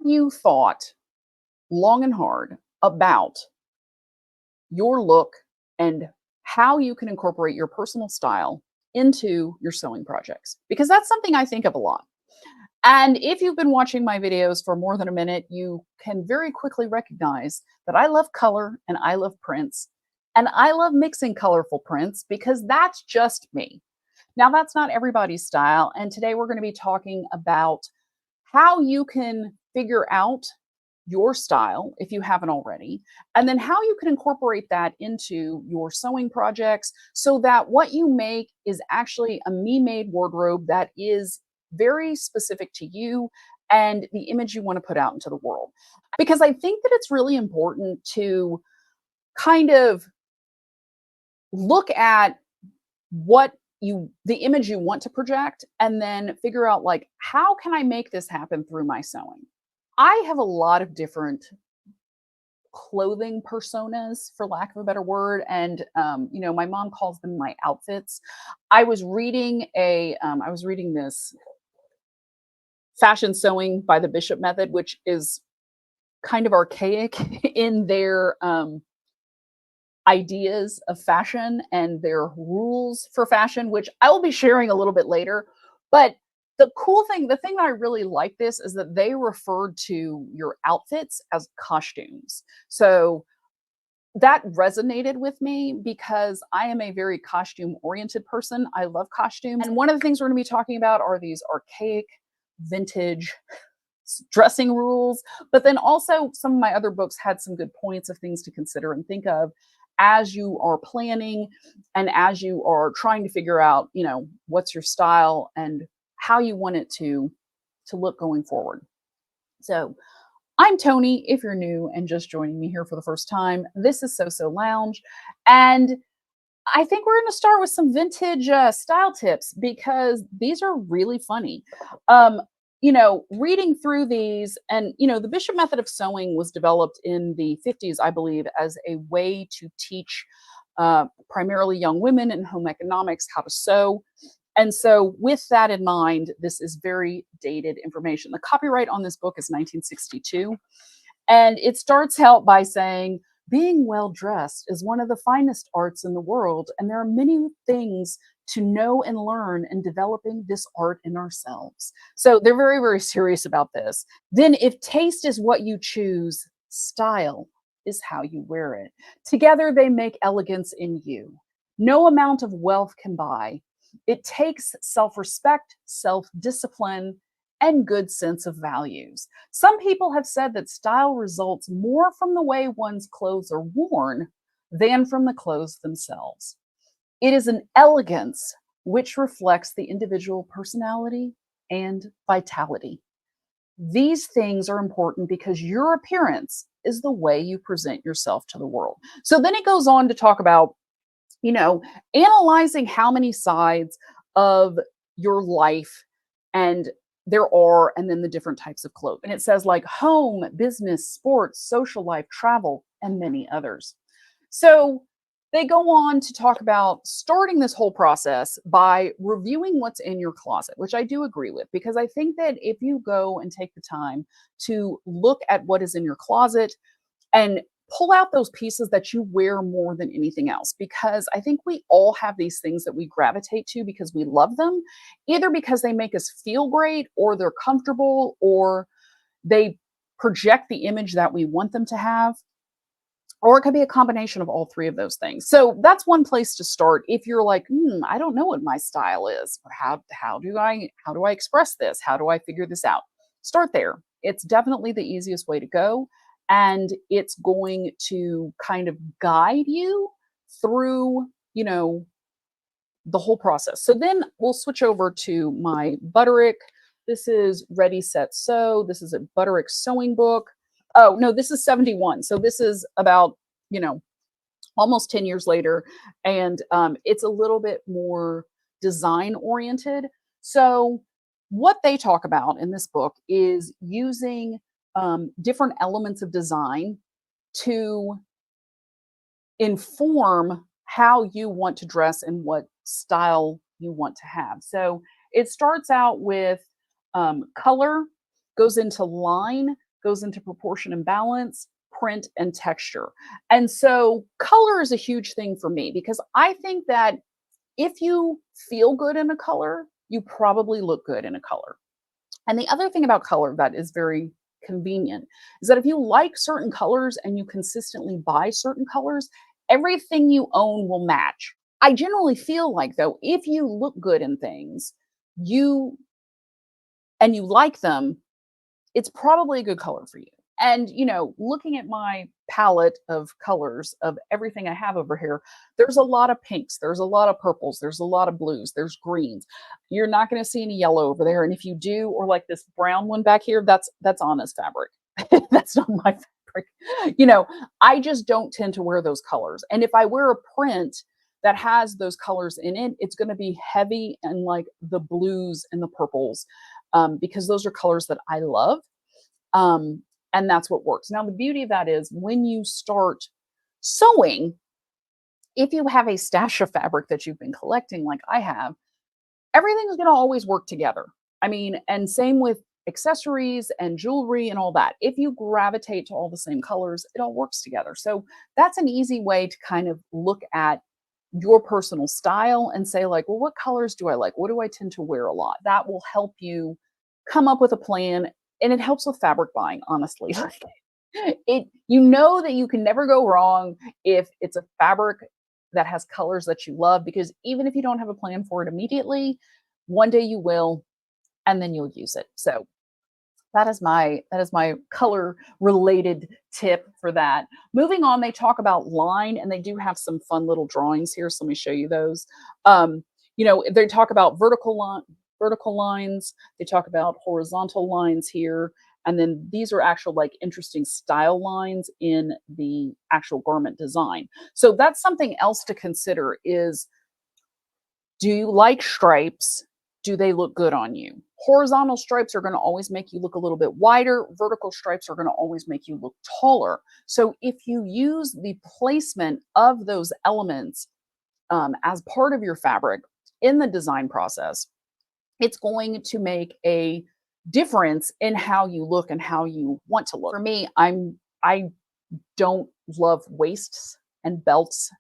You thought long and hard about your look and how you can incorporate your personal style into your sewing projects? Because that's something I think of a lot. And if you've been watching my videos for more than a minute, you can very quickly recognize that I love color and I love prints. And I love mixing colorful prints because that's just me. Now, that's not everybody's style. And today we're going to be talking about how you can figure out your style if you haven't already, and then how you can incorporate that into your sewing projects so that what you make is actually a me made wardrobe that is very specific to you and the image you want to put out into the world. Because I think that it's really important to kind of look at what the image you want to project and then figure out, like, how can I make this happen through my sewing? I have a lot of different clothing personas, for lack of a better word, and my mom calls them my outfits. I was reading this Fashion Sewing by the Bishop Method, which is kind of archaic in their ideas of fashion and their rules for fashion, which I will be sharing a little bit later. But the thing that I really like this is that they referred to your outfits as costumes. So that resonated with me because I am a very costume oriented person. I love costumes. And one of the things we're going to be talking about are these archaic, vintage dressing rules. But then also, some of my other books had some good points of things to consider and think of as you are planning and as you are trying to figure out, what's your style and how you want it to look going forward. So, I'm Tony. If you're new and just joining me here for the first time, this is So Lounge, and I think we're going to start with some vintage style tips because these are really funny. Um, reading through these, and the Bishop method of sewing was developed in the 50s, I believe, as a way to teach primarily young women in home economics how to sew. And so, with that in mind, this is very dated information. The copyright on this book is 1962. And it starts out by saying, being well dressed is one of the finest arts in the world, and there are many things to know and learn in developing this art in ourselves. So they're very, very serious about this. Then, if taste is what you choose, style is how you wear it. Together, they make elegance in you. No amount of wealth can buy. It takes self respect, self discipline, and good sense of values. Some people have said that style results more from the way one's clothes are worn than from the clothes themselves. It is an elegance which reflects the individual personality and vitality. These things are important because your appearance is the way you present yourself to the world. So then it goes on to talk about, you know, analyzing how many sides of your life and there are, and then the different types of clothes. And it says like home, business, sports, social life, travel, and many others. So they go on to talk about starting this whole process by reviewing what's in your closet, which I do agree with, because I think that if you go and take the time to look at what is in your closet and pull out those pieces that you wear more than anything else, because I think we all have these things that we gravitate to because we love them, either because they make us feel great or they're comfortable or they project the image that we want them to have, or it could be a combination of all three of those things. So that's one place to start. If you're like, I don't know what my style is, how do I express this, how do I figure this out, start there. It's definitely the easiest way to go, and it's going to kind of guide you through, the whole process. So then we'll switch over to my Butterick. This is Ready Set Sew. This is a Butterick sewing book. Oh no, this is 71. So this is about, almost 10 years later, and it's a little bit more design oriented. So what they talk about in this book is using different elements of design to inform how you want to dress and what style you want to have. So it starts out with color, goes into line, goes into proportion and balance, print, and texture. And so color is a huge thing for me because I think that if you feel good in a color, you probably look good in a color. And the other thing about color that is very convenient is that if you like certain colors and you consistently buy certain colors, everything you own will match. I generally feel like though, if you look good in things, you and you like them, it's probably a good color for you. And, looking at my palette of colors of everything I have over here, there's a lot of pinks, there's a lot of purples, there's a lot of blues, there's greens. You're not going to see any yellow over there. And if you do, or like this brown one back here, that's Anna's fabric. That's not my fabric. You know, I just don't tend to wear those colors. And if I wear a print that has those colors in it, it's going to be heavy and like the blues and the purples, because those are colors that I love. Um, and that's what works. Now, the beauty of that is when you start sewing, if you have a stash of fabric that you've been collecting, like I have, everything is going to always work together. I mean, and same with accessories and jewelry and all that. If you gravitate to all the same colors, it all works together. So that's an easy way to kind of look at your personal style and say, like, well, what colors do I like? What do I tend to wear a lot? That will help you come up with a plan, and it helps with fabric buying, honestly. You know that you can never go wrong if it's a fabric that has colors that you love, because even if you don't have a plan for it immediately, one day you will, and then you'll use it. So that is my color related tip for that. Moving on, they talk about line, and they do have some fun little drawings here. So let me show you those. They talk about vertical lines. They talk about horizontal lines here. And then these are actual like interesting style lines in the actual garment design. So that's something else to consider is, do you like stripes? Do they look good on you? Horizontal stripes are going to always make you look a little bit wider. Vertical stripes are going to always make you look taller. So if you use the placement of those elements as part of your fabric in the design process, it's going to make a difference in how you look and how you want to look. For me, I don't love waists and belts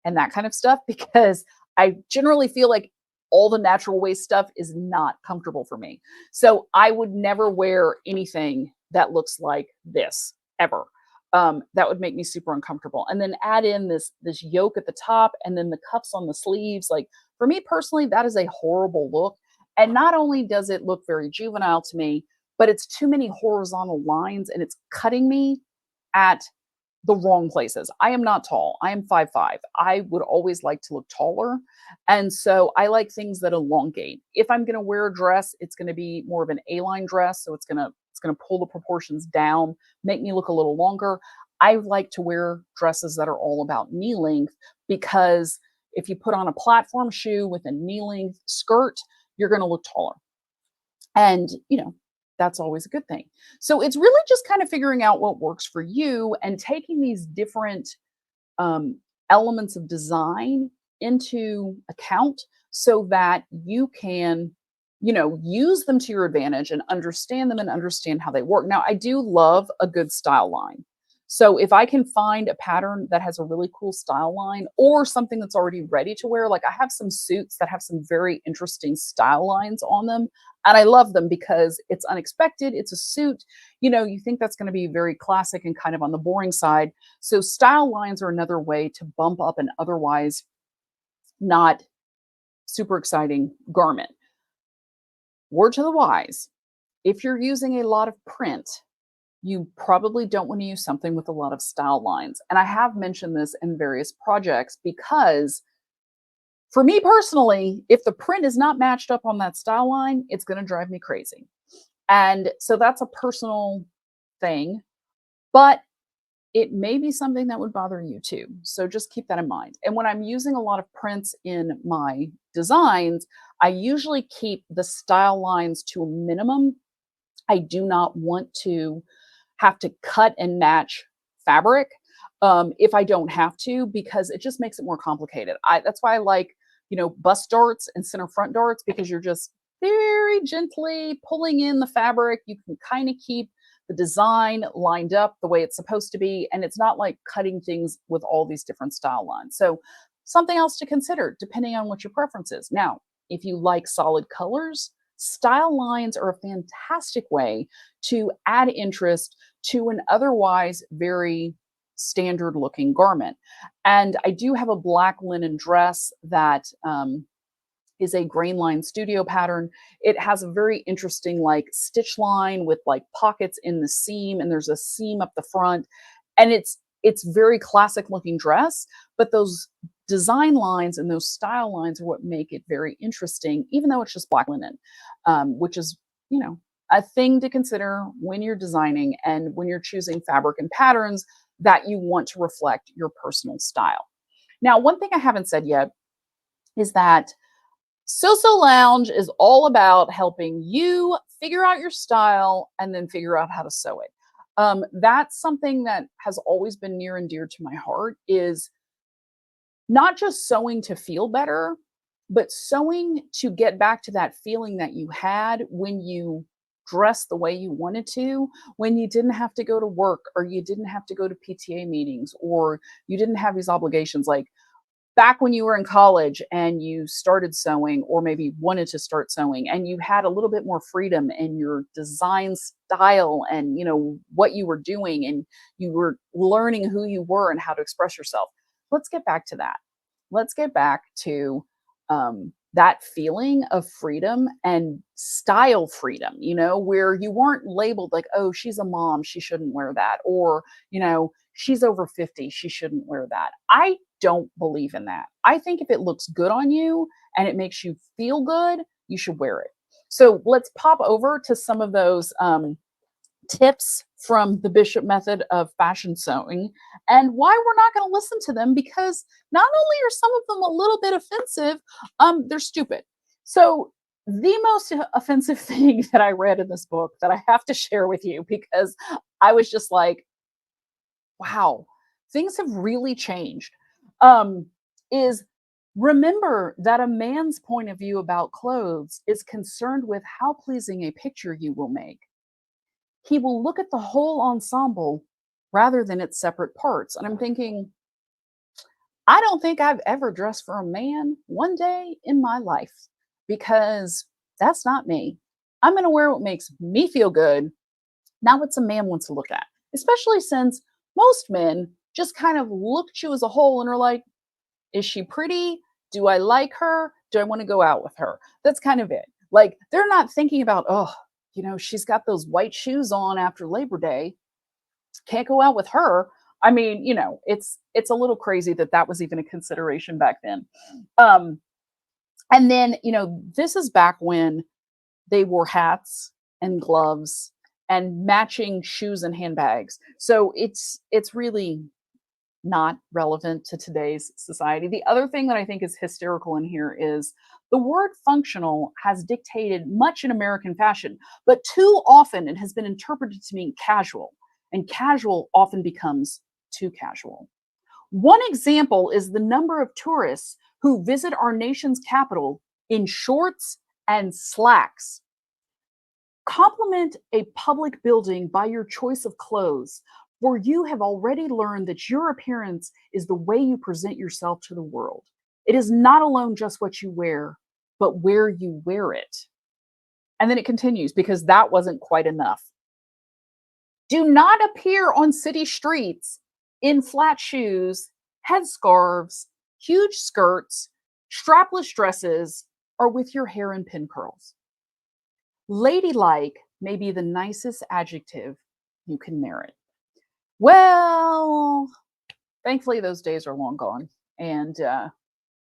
and that kind of stuff because I generally feel like all the natural waist stuff is not comfortable for me. So I would never wear anything that looks like this ever. That would make me super uncomfortable. And then add in this yoke at the top and then the cuffs on the sleeves. Like for me personally, that is a horrible look. And not only does it look very juvenile to me, but it's too many horizontal lines and it's cutting me at the wrong places. I am not tall. I am 5'5". I would always like to look taller. And so I like things that elongate. If I'm going to wear a dress, it's going to be more of an A-line dress. So it's going to pull the proportions down, make me look a little longer. I like to wear dresses that are all about knee length because if you put on a platform shoe with a knee length skirt, you're going to look taller. And, that's always a good thing. So it's really just kind of figuring out what works for you and taking these different um, elements of design into account so that you can, use them to your advantage and understand them and understand how they work. Now, I do love a good style line. So if I can find a pattern that has a really cool style line or something that's already ready to wear, like I have some suits that have some very interesting style lines on them. And I love them because it's unexpected. It's a suit. You think that's going to be very classic and kind of on the boring side. So style lines are another way to bump up an otherwise not super exciting garment. Word to the wise, if you're using a lot of print, you probably don't want to use something with a lot of style lines. And I have mentioned this in various projects because for me personally, if the print is not matched up on that style line, it's going to drive me crazy. And so that's a personal thing, but it may be something that would bother you too. So just keep that in mind. And when I'm using a lot of prints in my designs, I usually keep the style lines to a minimum. I do not want to have to cut and match fabric if I don't have to, because it just makes it more complicated. That's why I like, bust darts and center front darts, because you're just very gently pulling in the fabric. You can kind of keep the design lined up the way it's supposed to be, and it's not like cutting things with all these different style lines. So, something else to consider depending on what your preference is. Now, if you like solid colors, style lines are a fantastic way to add interest to an otherwise very standard looking garment. And I do have a black linen dress that is a grain line studio pattern. It has a very interesting like stitch line with like pockets in the seam, and there's a seam up the front, and it's very classic looking dress, but those design lines and those style lines are what make it very interesting, even though it's just black linen, which is, you know, a thing to consider when you're designing and when you're choosing fabric and patterns that you want to reflect your personal style. Now, one thing I haven't said yet is that So Lounge is all about helping you figure out your style and then figure out how to sew it. That's something that has always been near and dear to my heart, is not just sewing to feel better, but sewing to get back to that feeling that you had when you dressed the way you wanted to, when you didn't have to go to work or you didn't have to go to PTA meetings or you didn't have these obligations. Like back when you were in college and you started sewing or maybe wanted to start sewing and you had a little bit more freedom in your design style and what you were doing, and you were learning who you were and how to express yourself. Let's get back to that. Let's get back to that feeling of freedom and style freedom, where you weren't labeled like, oh, she's a mom, she shouldn't wear that, or she's over 50, she shouldn't wear that. I don't believe in that. I think if it looks good on you and it makes you feel good, you should wear it. So let's pop over to some of those tips from the Bishop method of fashion sewing and why we're not going to listen to them, because not only are some of them a little bit offensive, they're stupid. So the most offensive thing that I read in this book that I have to share with you, because I was just like, wow, things have really changed, is remember that a man's point of view about clothes is concerned with how pleasing a picture you will make. He will look at the whole ensemble rather than its separate parts. And I'm thinking, I don't think I've ever dressed for a man one day in my life, because that's not me. I'm going to wear what makes me feel good, not what some man wants to look at, especially since most men just kind of look at you as a whole and are like, is she pretty? Do I like her? Do I want to go out with her? That's kind of it. Like, they're not thinking about, oh, she's got those white shoes on after Labor Day. Can't go out with her. I mean, it's a little crazy that that was even a consideration back then. And then, this is back when they wore hats and gloves and matching shoes and handbags. So it's really not relevant to today's society. The other thing that I think is hysterical in here is the word functional has dictated much in American fashion, but too often it has been interpreted to mean casual, and casual often becomes too casual. One example is the number of tourists who visit our nation's capital in shorts and slacks. Compliment a public building by your choice of clothes, for you have already learned that your appearance is the way you present yourself to the world. It is not alone just what you wear, but where you wear it. And then it continues, because that wasn't quite enough. Do not appear on city streets in flat shoes, headscarves, huge skirts, strapless dresses, or with your hair in pin curls. Ladylike may be the nicest adjective you can merit. Well, thankfully, those days are long gone. And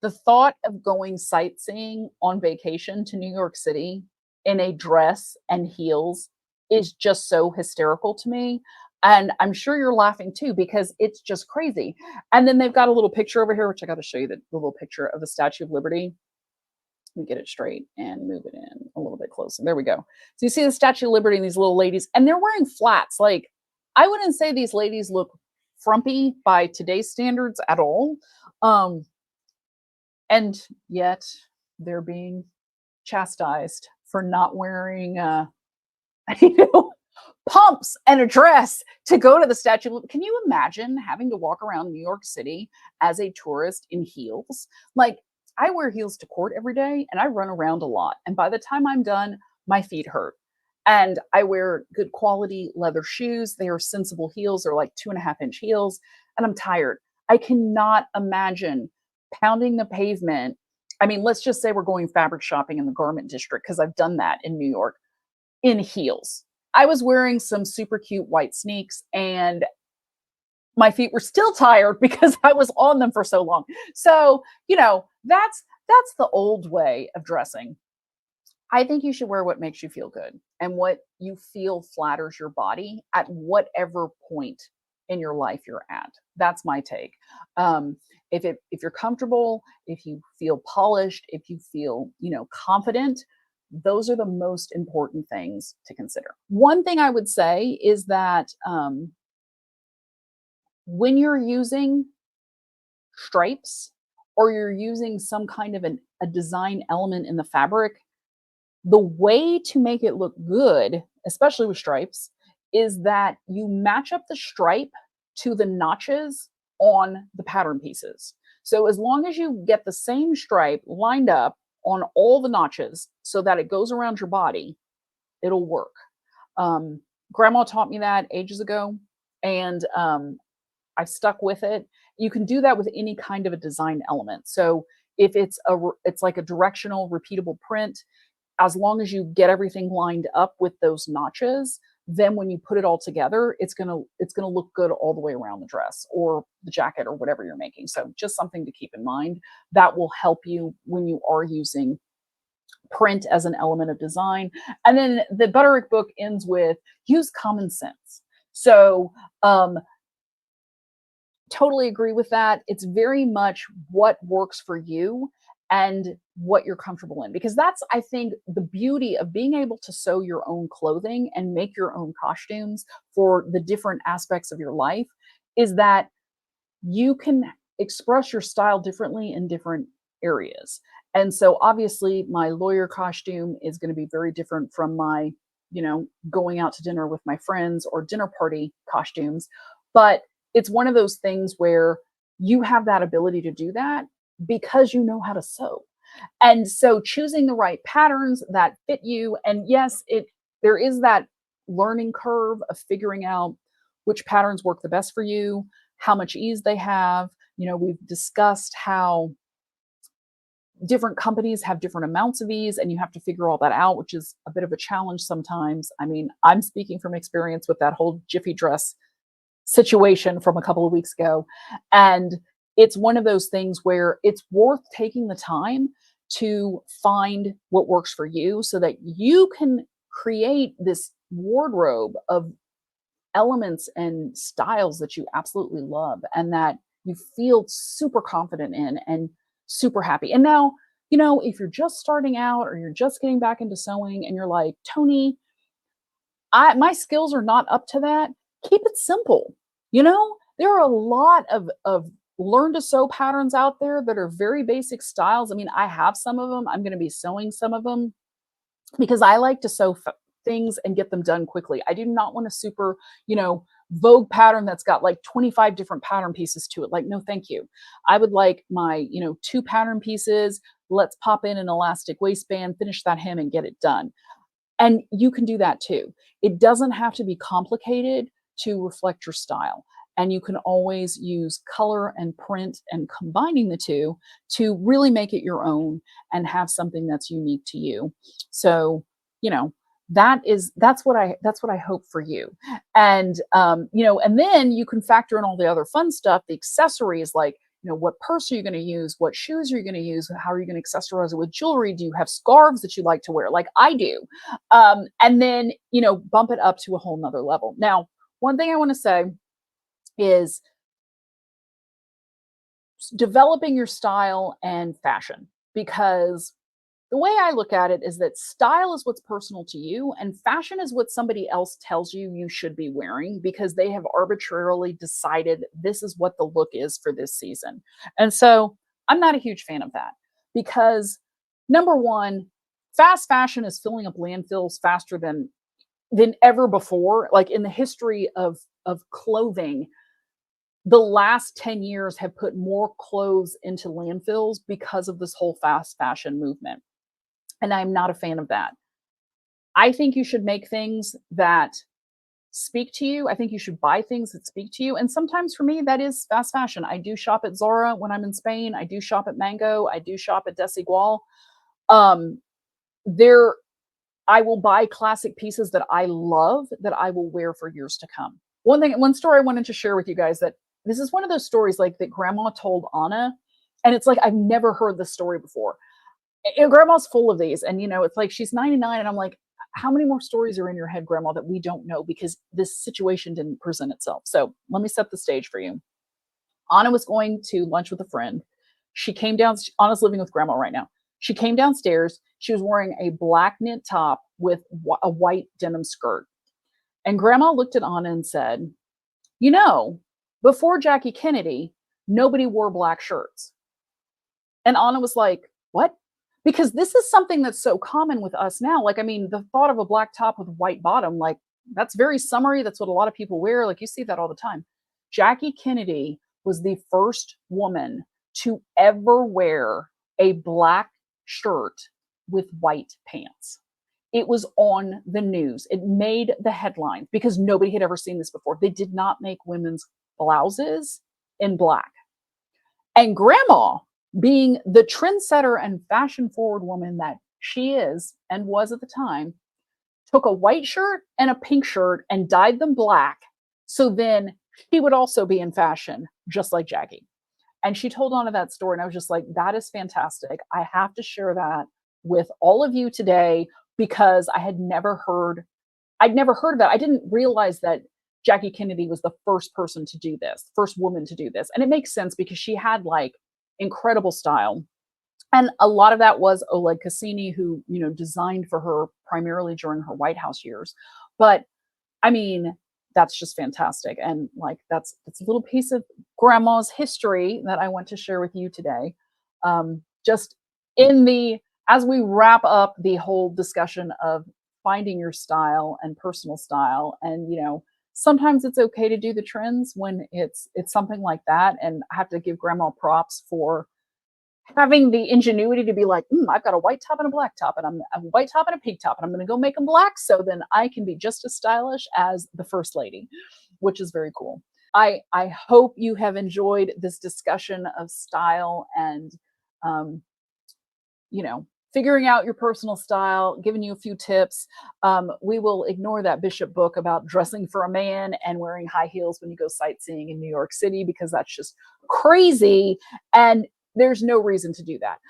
the thought of going sightseeing on vacation to New York City in a dress and heels is just so hysterical to me. And I'm sure you're laughing too, because it's just crazy. And then they've got a little picture over here, which I got to show you the little picture of the Statue of Liberty. Let me get it straight and move it in a little bit closer. There we go. So you see the Statue of Liberty and these little ladies, and they're wearing flats. Like, I wouldn't say these ladies look frumpy by today's standards at all. And yet they're being chastised for not wearing, pumps and a dress to go to the Statue of Can you imagine having to walk around New York City as a tourist in heels? Like, I wear heels to court every day and I run around a lot. And by the time I'm done, my feet hurt. And I wear good quality leather shoes. They are sensible heels. They're like 2.5-inch heels. And I'm tired. I cannot imagine pounding the pavement. I mean, let's just say we're going fabric shopping in the garment district because I've done that in New York in heels. I was wearing some super cute white sneaks and my feet were still tired because I was on them for so long. So, that's the old way of dressing. I think you should wear what makes you feel good and what you feel flatters your body at whatever point in your life you're at. That's my take. If you're comfortable, if you feel polished, if you feel confident, those are the most important things to consider. One thing I would say is that when you're using stripes or you're using some kind of a design element in the fabric, the way to make it look good, especially with stripes, is that you match up the stripe to the notches on the pattern pieces. So as long as you get the same stripe lined up on all the notches so that it goes around your body, it'll work. Grandma taught me that ages ago, and I've stuck with it. You can do that with any kind of a design element. So if it's like a directional repeatable print, as long as you get everything lined up with those notches, then when you put it all together, it's gonna look good all the way around the dress or the jacket or whatever you're making. So just something to keep in mind that will help you when you are using print as an element of design. And then the Butterick book ends with use common sense. So totally agree with that. It's very much what works for you and what you're comfortable in, because that's, I think, the beauty of being able to sew your own clothing and make your own costumes for the different aspects of your life is that you can express your style differently in different areas. And so obviously my lawyer costume is going to be very different from my, going out to dinner with my friends or dinner party costumes. But it's one of those things where you have that ability to do that because you know how to sew. And so choosing the right patterns that fit you, and yes, there is that learning curve of figuring out which patterns work the best for you, how much ease they have. We've discussed how different companies have different amounts of ease and you have to figure all that out, which is a bit of a challenge sometimes. I mean, I'm speaking from experience with that whole Jiffy dress situation from a couple of weeks ago. And it's one of those things where it's worth taking the time to find what works for you so that you can create this wardrobe of elements and styles that you absolutely love and that you feel super confident in and super happy. And now, if you're just starting out or you're just getting back into sewing and you're like, Tony, my skills are not up to that, keep it simple. There are a lot of learn to sew patterns out there that are very basic styles. I mean, I have some of them. I'm going to be sewing some of them because I like to sew things and get them done quickly. I do not want a super, Vogue pattern that's got like 25 different pattern pieces to it. Like, no, thank you. I would like my, 2 pattern pieces. Let's pop in an elastic waistband, finish that hem and get it done. And you can do that too. It doesn't have to be complicated to reflect your style. And you can always use color and print and combining the two to really make it your own and have something that's unique to you. So, you know, that's what I hope for you. And and then you can factor in all the other fun stuff, the accessories like what purse are you going to use? What shoes are you going to use? How are you going to accessorize it with jewelry? Do you have scarves that you like to wear? Like I do. And then, bump it up to a whole nother level. Now, one thing I want to say is developing your style and fashion, because the way I look at it is that style is what's personal to you, and fashion is what somebody else tells you you should be wearing because they have arbitrarily decided this is what the look is for this season. And so I'm not a huge fan of that because, number one, fast fashion is filling up landfills faster than than ever before. Like in the history of clothing, the last 10 years have put more clothes into landfills because of this whole fast fashion movement. And I'm not a fan of that. I think you should make things that speak to you. I think you should buy things that speak to you. And sometimes for me, that is fast fashion. I do shop at Zara when I'm in Spain. I do shop at Mango. I do shop at Desigual. Um, there, I will buy classic pieces that I love that I will wear for years to come. One story I wanted to share with you guys, that this is one of those stories like that grandma told Anna. And it's like, I've never heard this story before. Grandma's full of these. And, it's like she's 99. And I'm like, how many more stories are in your head, grandma, that we don't know because this situation didn't present itself? So let me set the stage for you. Anna was going to lunch with a friend. She came down. Anna's living with grandma right now. She came downstairs. She was wearing a black knit top with a white denim skirt. And grandma looked at Anna and said, you know, before Jackie Kennedy, nobody wore black shirts. And Anna was like, what? Because this is something that's so common with us now. Like, I mean, the thought of a black top with a white bottom, like, that's very summery. That's what a lot of people wear. Like, you see that all the time. Jackie Kennedy was the first woman to ever wear a black shirt with white pants. It was on the news. It made the headlines because nobody had ever seen this before. They did not make women's blouses in black. And grandma, being the trendsetter and fashion forward woman that she is and was at the time, took a white shirt and a pink shirt and dyed them black. So then she would also be in fashion, just like Jackie. And she told Anna that story. And I was just like, that is fantastic. I have to share that with all of you today because I'd never heard of that. I didn't realize that Jackie Kennedy was the first person to do this, first woman to do this. And it makes sense because she had like incredible style. And a lot of that was Oleg Cassini, who, designed for her primarily during her White House years. But I mean, that's just fantastic. And like, that's a little piece of grandma's history that I want to share with you today. Just as we wrap up the whole discussion of finding your style and personal style, and sometimes it's okay to do the trends when it's something like that. And I have to give grandma props for having the ingenuity to be like, I've got a white top and a black top, and I'm a white top and a pink top, and I'm going to go make them black so then I can be just as stylish as the first lady, which is very cool. I hope you have enjoyed this discussion of style and, figuring out your personal style, giving you a few tips. We will ignore that Bishop book about dressing for a man and wearing high heels when you go sightseeing in New York City because that's just crazy. And there's no reason to do that.